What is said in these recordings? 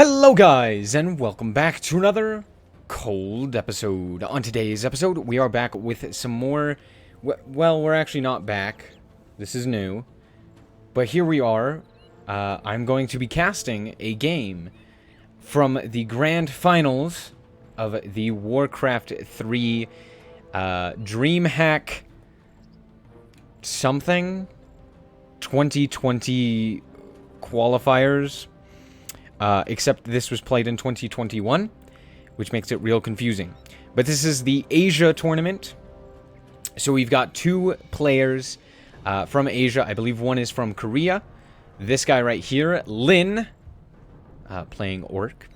Hello guys, and welcome back to another cold episode. On today's episode, we are back with some more... Well, we're actually not back. This is new. But here we are. I'm going to be casting a game from the grand finals of the Warcraft 3 DreamHack something 2020 qualifiers. Except this was played in 2021, which makes it real confusing. But this is the Asia tournament. So we've got two players from Asia. I believe one is from Korea. This guy right here, Lin, playing Orc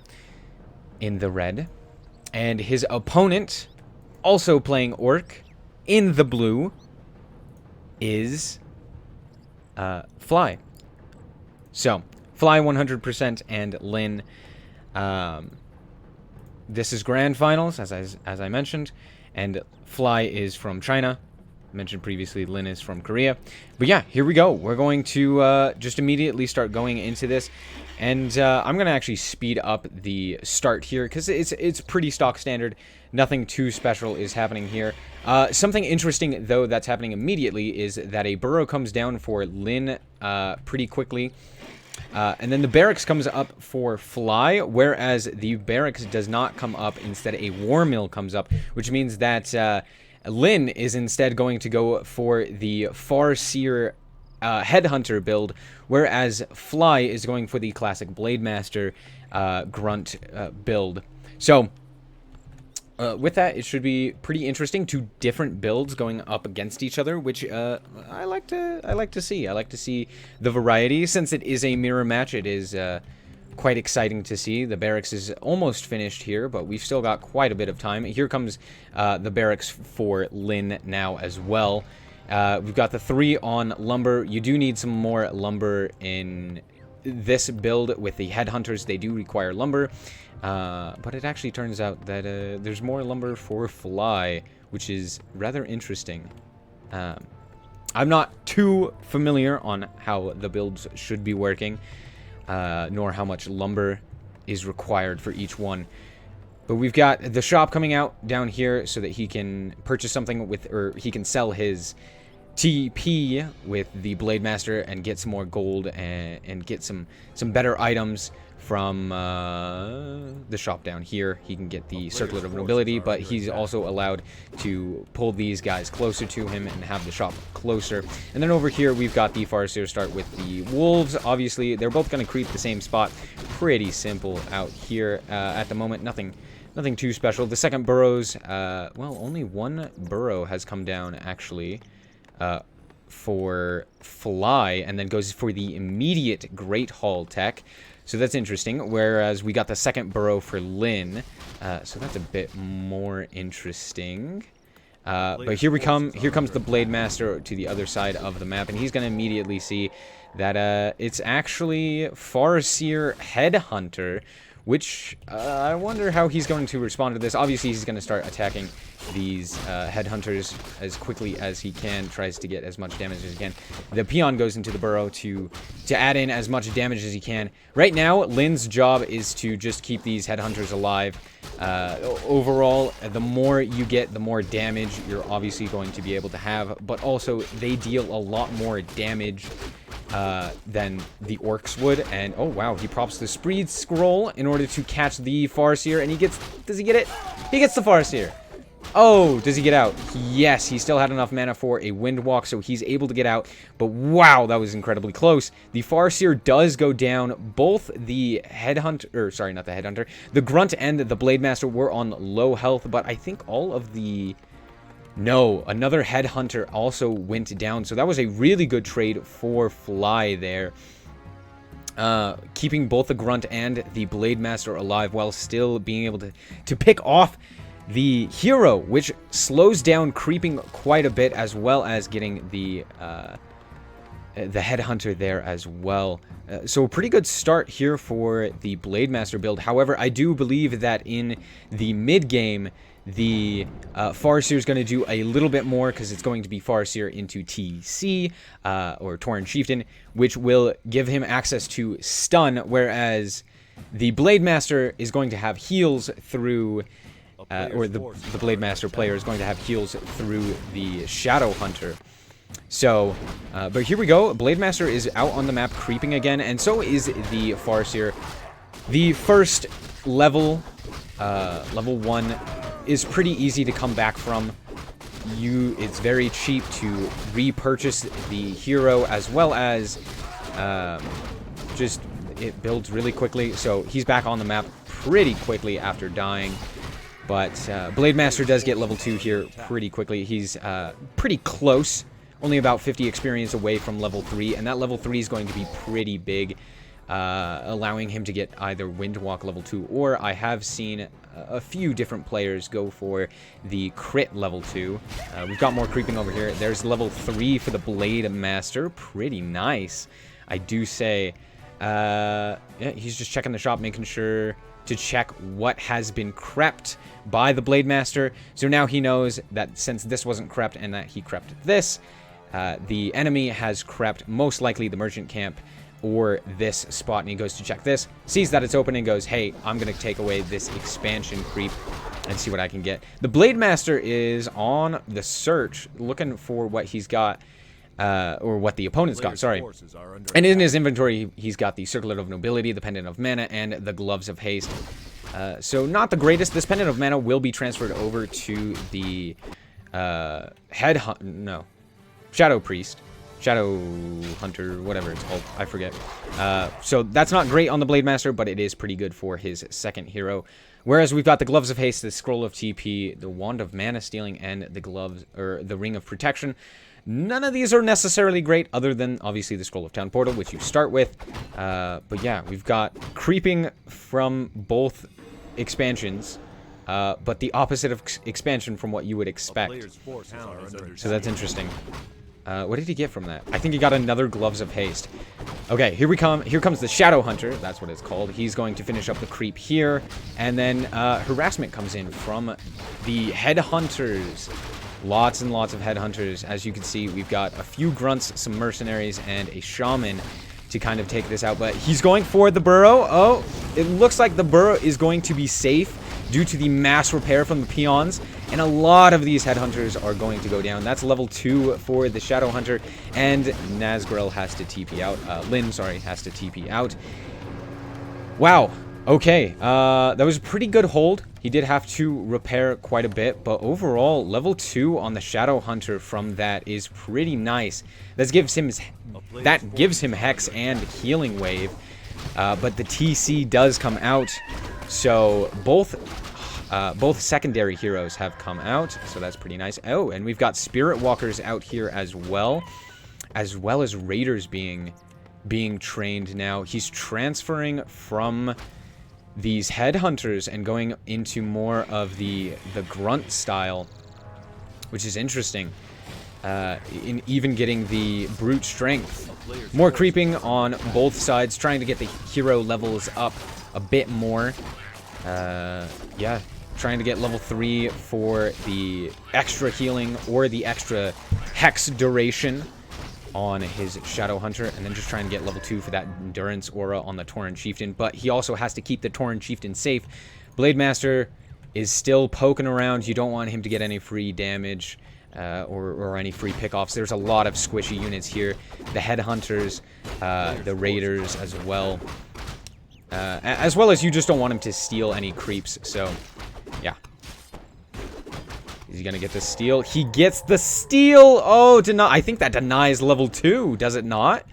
in the red. And his opponent, also playing Orc in the blue, is Fly. So... Fly100% and Lin. This is grand finals, as I mentioned, and Fly is from China. Mentioned previously, Lin is from Korea. But yeah, here we go. We're going to just immediately start going into this, and I'm gonna actually speed up the start here because it's pretty stock standard. Nothing too special is happening here. Something interesting though that's happening immediately is that a burrow comes down for Lin pretty quickly. And then the barracks comes up for Fly, whereas the barracks does not come up. Instead, a war mill comes up, which means that Lin is instead going to go for the Farseer Headhunter build, whereas Fly is going for the classic Blademaster Grunt build. So... with that, it should be pretty interesting. Two different builds going up against each other, which I like to see. I like to see the variety. Since it is a mirror match, it is quite exciting to see. The barracks is almost finished here, but we've still got quite a bit of time. Here comes the barracks for Lin now as well. We've got the 3 on lumber. You do need some more lumber in this build with the headhunters. They do require lumber. But it actually turns out that there's more lumber for Fly, which is rather interesting. I'm not too familiar on how the builds should be working, nor how much lumber is required for each one. But we've got the shop coming out down here so that he can purchase something with, or he can sell his TP with the Blademaster and get some more gold and get some better items from the shop down here. He can get the Circlet of Nobility, but he's also allowed to pull these guys closer to him and have the shop closer. And then over here, we've got the Farseer start with the Wolves. Obviously, they're both going to creep the same spot. Pretty simple out here at the moment. Nothing too special. The second burrows, well, only one burrow has come down, actually, for Fly, and then goes for the immediate Great Hall tech. So that's interesting, whereas we got the second burrow for Lin, so that's a bit more interesting. But here comes the Blademaster to the other side of the map, and he's going to immediately see that it's actually Farseer Headhunter, which I wonder how he's going to respond to this. Obviously, he's going to start attacking these headhunters as quickly as he can, tries to get as much damage as he can. The peon goes into the burrow to add in as much damage as he can. Right now, Lin's job is to just keep these headhunters alive. Overall, the more you get, the more damage you're obviously going to be able to have, but also they deal a lot more damage than the orcs would. And oh wow, he props the Spreed Scroll in order to catch the Farseer, and does he get it? He gets the Farseer. Oh, does he get out? Yes, he still had enough mana for a Windwalk, so he's able to get out. But wow, that was incredibly close. The Farseer does go down. Both the Headhunter, or sorry, not the Headhunter, the Grunt and the Blademaster were on low health, but I think all of the... No, another Headhunter also went down, so that was a really good trade for Fly there. Keeping both the Grunt and the Blademaster alive while still being able to pick off the hero, which slows down creeping quite a bit, as well as getting the Headhunter there as well. So a pretty good start here for the Blademaster build. However, I do believe that in the mid-game, the Farseer is going to do a little bit more, because it's going to be Farseer into TC, or Tauren Chieftain, which will give him access to stun, whereas The Blade Master is going to have heals through, or the Blade Master player is going to have heals through the Shadow Hunter. So, but here we go. Blade Master is out on the map creeping again, and so is the Farseer. The first level, level 1, is pretty easy to come back from. It's very cheap to repurchase the hero, as well as just it builds really quickly. So he's back on the map pretty quickly after dying. But Blade Master does get level 2 here pretty quickly. He's pretty close, only about 50 experience away from level 3, and that level 3 is going to be pretty big, allowing him to get either Windwalk level 2, or I have seen a few different players go for the crit level 2. We've got more creeping over here. There's level 3 for the Blade Master. Pretty nice, I do say. Yeah, he's just checking the shop, making sure to check what has been crept by the Blade Master. So now he knows that since this wasn't crept and that he crept this, the enemy has crept most likely the merchant camp or this spot, and he goes to check this, sees that it's open, and goes, hey, I'm going to take away this expansion creep and see what I can get. The Blade Master is on the search, looking for what he's got, or what the opponent's got, sorry. And in his inventory, he's got the Circlet of Nobility, the Pendant of Mana, and the Gloves of Haste. So not the greatest. This Pendant of Mana will be transferred over to the Shadow Priest. Shadow Hunter, whatever it's called, I forget. So that's not great on the Blade Master, but it is pretty good for his second hero. Whereas we've got the Gloves of Haste, the Scroll of TP, the Wand of Mana Stealing, and the Gloves, or the Ring of Protection. None of these are necessarily great, other than obviously the Scroll of Town Portal, which you start with. But yeah, we've got creeping from both expansions, but the opposite of expansion from what you would expect. So that's interesting. What did he get from that? I think he got another Gloves of Haste. Okay, here we come. Here comes the Shadow Hunter. That's what it's called. He's going to finish up the creep here. And then harassment comes in from the Headhunters. Lots and lots of Headhunters. As you can see, we've got a few Grunts, some Mercenaries, and a Shaman to kind of take this out. But he's going for the Burrow. Oh, it looks like the Burrow is going to be safe due to the mass repair from the Peons. And a lot of these Headhunters are going to go down. That's level 2 for the Shadow Hunter. And Nazgrel has to TP out. Lynn, sorry, has to TP out. Wow. Okay. That was a pretty good hold. He did have to repair quite a bit. But overall, level 2 on the Shadow Hunter from that is pretty nice. That gives him Hex and Healing Wave. But the TC does come out. So both secondary heroes have come out, so that's pretty nice. Oh, and we've got Spirit Walkers out here as well as Raiders being trained now. He's transferring from these Headhunters and going into more of the Grunt style, which is interesting. In even getting the Brute Strength. More creeping on both sides, trying to get the hero levels up a bit more. Yeah, trying to get level 3 for the extra healing or the extra hex duration on his Shadow Hunter, and then just trying to get level 2 for that endurance aura on the Tauren Chieftain. But he also has to keep the Tauren Chieftain safe. Blade Master is still poking around. You don't want him to get any free damage or any free pickoffs. There's a lot of squishy units here. The Headhunters, the Raiders as well. As well as you just don't want him to steal any creeps, so yeah. Is he gonna get the steal? He gets the steal! Oh, I think that denies level 2, does it not?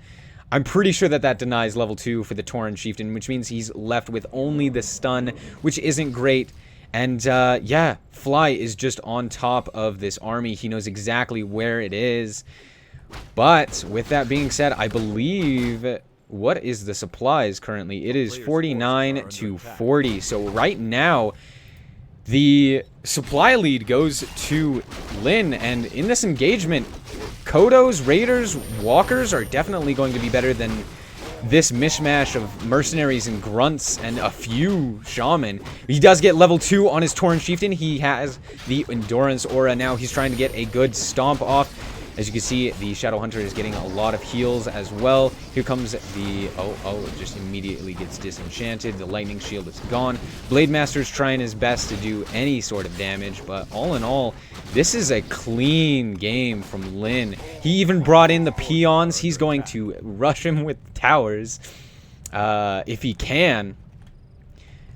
I'm pretty sure that denies level 2 for the Tauren Chieftain, which means he's left with only the stun, which isn't great. And yeah, Fly is just on top of this army. He knows exactly where it is. But with that being said, I believe... What is the supplies currently? It is 49 to 40. So right now, the supply lead goes to Lynn. And in this engagement, Kodos, Raiders, Walkers are definitely going to be better than this mishmash of Mercenaries and Grunts and a few Shaman. He does get level 2 on his Tauren Chieftain. He has the Endurance Aura now. He's trying to get a good stomp off. As you can see, the Shadow Hunter is getting a lot of heals as well. Here comes the... Oh, it just immediately gets disenchanted. The lightning shield is gone. Blade Master's trying his best to do any sort of damage, but all in all, this is a clean game from Lin. He even brought in the peons. He's going to rush him with towers if he can.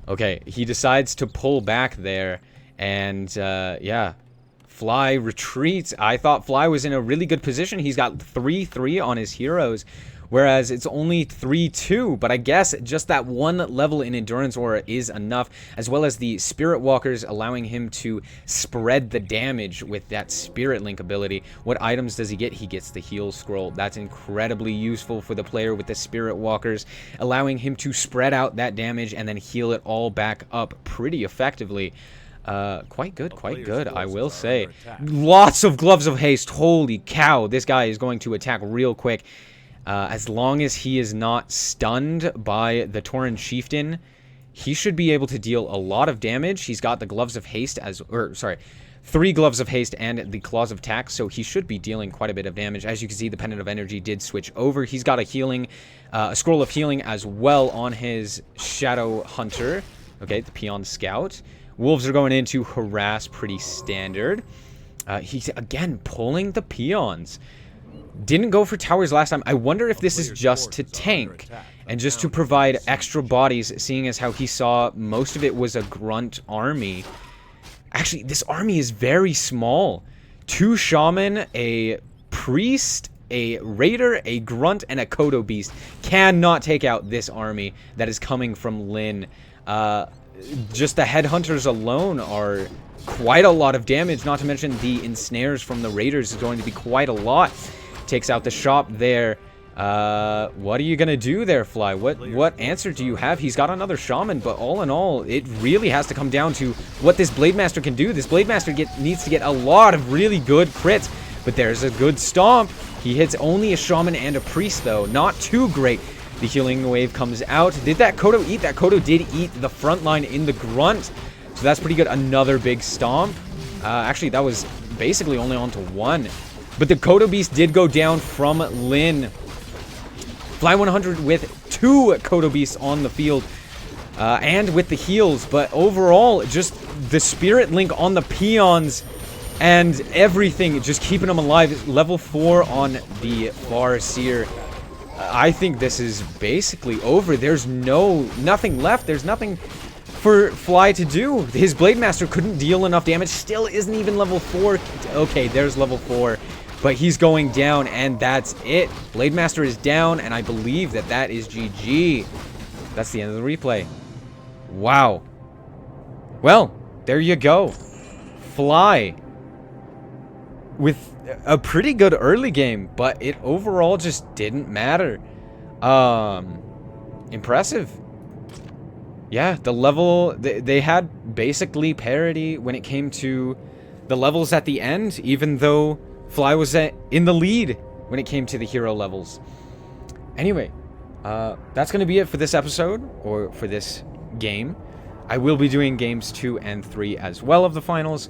Okay, he decides to pull back there, and yeah. Fly retreats. I thought Fly was in a really good position. He's got 3-3 on his heroes, whereas it's only 3-2. But I guess just that one level in Endurance Aura is enough, as well as the Spirit Walkers allowing him to spread the damage with that Spirit Link ability. What items does he get? He gets the Heal Scroll. That's incredibly useful for the player with the Spirit Walkers, allowing him to spread out that damage and then heal it all back up pretty effectively. Quite good, I will say. Lots of Gloves of Haste. Holy cow, this guy is going to attack real quick. As long as he is not stunned by the Tauren Chieftain, he should be able to deal a lot of damage. He's got the Gloves of Haste sorry, 3 Gloves of Haste and the Claws of Tax, so he should be dealing quite a bit of damage. As you can see, the Pendant of Energy did switch over. He's got a Scroll of Healing as well on his Shadow Hunter. Okay, the Peon Scout. Wolves are going in to harass, pretty standard. He's, again, pulling the peons. Didn't go for towers last time. I wonder if this is just to tank and just to provide extra bodies, seeing as how he saw most of it was a grunt army. Actually, this army is very small. 2 shaman, a priest, a raider, a grunt, and a Kodo beast cannot take out this army that is coming from Lin. Just the headhunters alone are quite a lot of damage, not to mention the ensnares from the raiders is going to be quite a lot. Takes out the shop there. What are you gonna do there, Fly? What answer do you have? He's got another shaman, but all in all, it really has to come down to what this Blade Master can do. This Blade Master needs to get a lot of really good crits, but there's a good stomp. He hits only a shaman and a priest, though. Not too great. The healing wave comes out. Did that Kodo eat? That Kodo did eat the front line in the grunt. So that's pretty good. Another big stomp. Actually, that was basically only onto 1. But the Kodo Beast did go down from Lin. Fly100 with 2 Kodo Beasts on the field. And with the heals. But overall, just the Spirit Link on the peons and everything, just keeping them alive. Level 4 on the Farseer. I think this is basically over. There's nothing left. There's nothing for Fly to do. His Blade Master couldn't deal enough damage. Still isn't even level 4. Okay, there's level 4. But he's going down, and that's it. Blade Master is down, and I believe that is GG. That's the end of the replay. Wow. Well, there you go. Fly with a pretty good early game, but it overall just didn't matter. Impressive. Yeah, the level, they had basically parity when it came to the levels at the end, even though Fly was in the lead when it came to the hero levels. Anyway, that's going to be it for this episode, or for this game. I will be doing games 2 and 3 as well of the finals.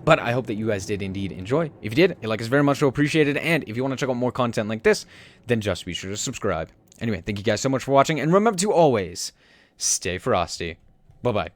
But I hope that you guys did indeed enjoy. If you did, a like is very much appreciated. And if you want to check out more content like this, then just be sure to subscribe. Anyway, thank you guys so much for watching. And remember to always stay frosty. Bye-bye.